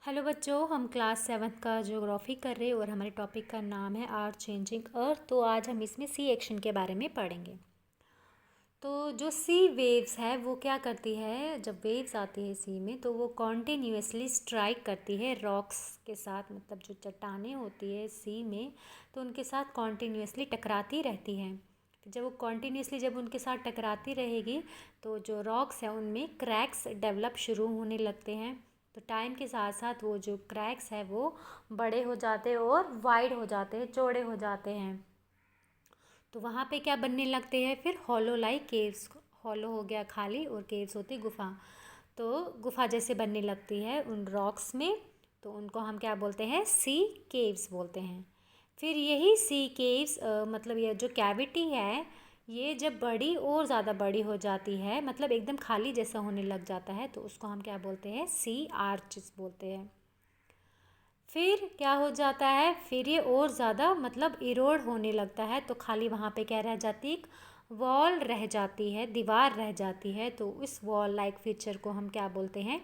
Hello बच्चों, हम class 7th का ज्योग्राफी कर रहे हैं और हमारे टॉपिक का नाम है आर चेंजिंग अर्थ। तो आज हम इसमें सी एक्शन के बारे में पढ़ेंगे। तो जो सी वेव्स है वो क्या करती है, जब वेव्स आती है सी में तो वो कॉन्टिन्यूसली स्ट्राइक करती है रॉक्स के साथ, मतलब जो चट्टानें होती है सी में तो उनके साथ कॉन्टिन्यूसली टकराती रहती हैं। जब वो कॉन्टिन्यूसली जब उनके साथ टकराती रहेगी तो जो रॉक्स हैं उनमें क्रैक्स डेवलप शुरू होने लगते हैं। तो टाइम के साथ साथ वो जो क्रैक्स है वो बड़े हो जाते हैं और वाइड हो जाते हैं, चौड़े हो जाते हैं। तो वहाँ पे क्या बनने लगते हैं फिर हॉलो लाइक केव्स। हॉलो हो गया खाली और केव्स होती गुफा। तो गुफा जैसे बनने लगती है उन रॉक्स में, तो उनको हम क्या बोलते हैं, सी केव्स बोलते हैं। फिर यही सी केव्स मतलब ये जो कैविटी है ये जब बड़ी और ज़्यादा बड़ी हो जाती है, मतलब एकदम खाली जैसा होने लग जाता है, तो उसको हम क्या बोलते हैं, सी आर्चेस बोलते हैं। फिर क्या हो जाता है, फिर ये और ज़्यादा मतलब इरोड होने लगता है, तो खाली वहाँ पे क्या रह जाती है, एक वॉल रह जाती है, दीवार रह जाती है। तो इस वॉल लाइक फीचर को हम क्या बोलते हैं,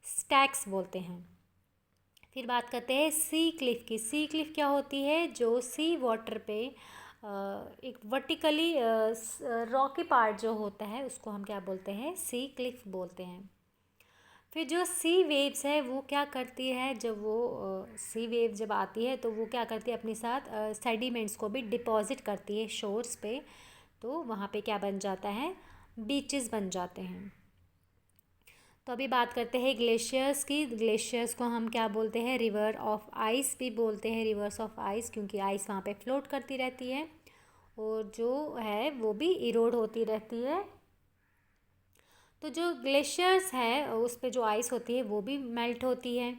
स्टैक्स बोलते हैं। फिर बात करते हैं सी क्लिफ की। सी क्लिफ क्या होती है, जो सी वाटर पे एक वर्टिकली रॉकी पार्ट जो होता है उसको हम क्या बोलते हैं, सी क्लिफ बोलते हैं। फिर जो सी वेव्स है वो क्या करती है, जब वो सी वेव जब आती है तो वो क्या करती है, अपने साथ सेडिमेंट्स को भी डिपॉजिट करती है शोर्स पे। तो वहाँ पे क्या बन जाता है, बीचेस बन जाते हैं। तो अभी बात करते हैं ग्लेशियर्स की। ग्लेशियर्स को हम क्या बोलते हैं, रिवर ऑफ आइस भी बोलते हैं, रिवर्स ऑफ आइस, क्योंकि आइस वहाँ पे फ्लोट करती रहती है और जो है वो भी इरोड होती रहती है। तो जो ग्लेशियर्स है उस पे जो आइस होती है वो भी मेल्ट होती है।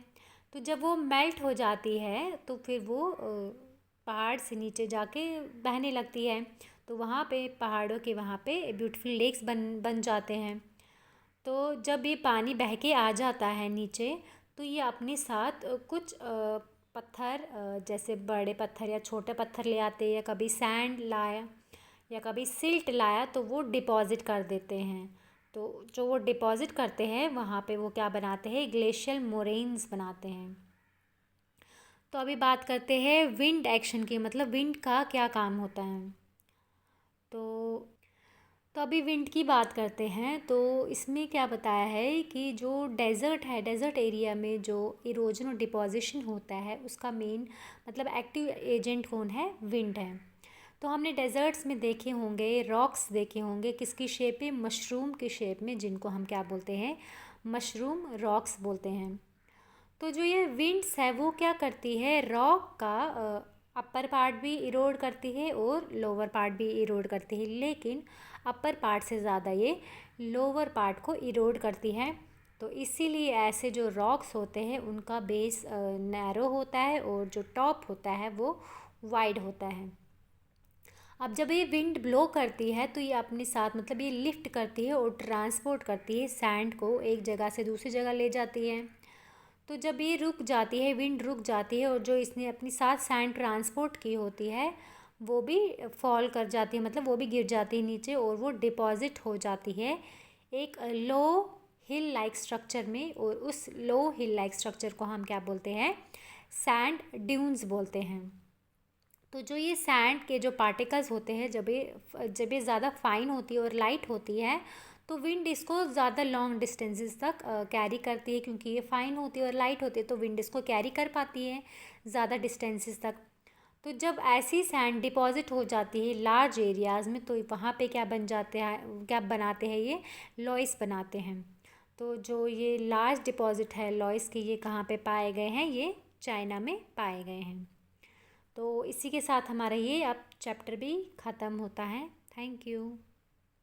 तो जब वो मेल्ट हो जाती है तो फिर वो पहाड़ से नीचे जाके बहने लगती है। तो वहाँ पे पहाड़ों के वहाँ पे ब्यूटीफुल लेक्स बन बन जाते हैं। तो जब ये पानी बह के आ जाता है नीचे तो ये अपने साथ कुछ पत्थर, जैसे बड़े पत्थर या छोटे पत्थर ले आते हैं, या कभी सैंड लाया या कभी सिल्ट लाया तो वो डिपॉज़िट कर देते हैं। तो जो वो डिपॉज़िट करते हैं वहाँ पे वो क्या बनाते हैं, ग्लेशियल मोरेन्स बनाते हैं। तो अभी बात करते हैं विंड एक्शन की, मतलब विंड का क्या काम होता है। तो तो अभी विंड की बात करते हैं। तो इसमें क्या बताया है कि जो डेज़र्ट है, डेज़र्ट एरिया में जो इरोजन और डिपॉजिशन होता है उसका मेन मतलब एक्टिव एजेंट कौन है, विंड है। तो हमने डेज़र्ट्स में देखे होंगे, रॉक्स देखे होंगे किसकी शेप में, मशरूम की शेप में, जिनको हम क्या बोलते हैं, मशरूम रॉक्स बोलते हैं। तो जो ये विंड्स है वो क्या करती है, रॉक का अपर पार्ट भी इरोड करती है और लोअर पार्ट भी इरोड करती है, लेकिन अपर पार्ट से ज़्यादा ये लोअर पार्ट को इरोड करती है। तो इसीलिए ऐसे जो रॉक्स होते हैं उनका बेस नैरो होता है और जो टॉप होता है वो वाइड होता है। अब जब ये विंड ब्लो करती है तो ये अपने साथ मतलब ये लिफ्ट करती है और ट्रांसपोर्ट करती है सैंड को, एक जगह से दूसरी जगह ले जाती है। तो जब ये रुक जाती है, विंड रुक जाती है, और जो इसने अपनी साथ सैंड ट्रांसपोर्ट की होती है वो भी फॉल कर जाती है, मतलब वो भी गिर जाती है नीचे और वो डिपॉजिट हो जाती है एक लो हिल लाइक स्ट्रक्चर में। और उस लो हिल लाइक स्ट्रक्चर को हम क्या बोलते हैं, सैंड ड्यून्स बोलते हैं। तो जो ये सैंड के जो पार्टिकल्स होते हैं जब ये ज़्यादा फाइन होती है और लाइट होती है तो विंड इसको ज़्यादा लॉन्ग डिस्टेंसेस तक कैरी करती है, क्योंकि ये फाइन होती है और लाइट होती है तो विंड इसको कैरी कर पाती है ज़्यादा डिस्टेंसेस तक। तो जब ऐसी सैंड डिपॉजिट हो जाती है लार्ज एरियाज़ में तो वहाँ पे क्या बन जाते हैं, क्या बनाते हैं, ये लॉइस बनाते हैं। तो जो ये लार्ज डिपॉजिट है लॉइस के, ये कहाँ पे पाए गए हैं, ये चाइना में पाए गए हैं। तो इसी के साथ हमारा ये अब चैप्टर भी ख़त्म होता है। Thank you.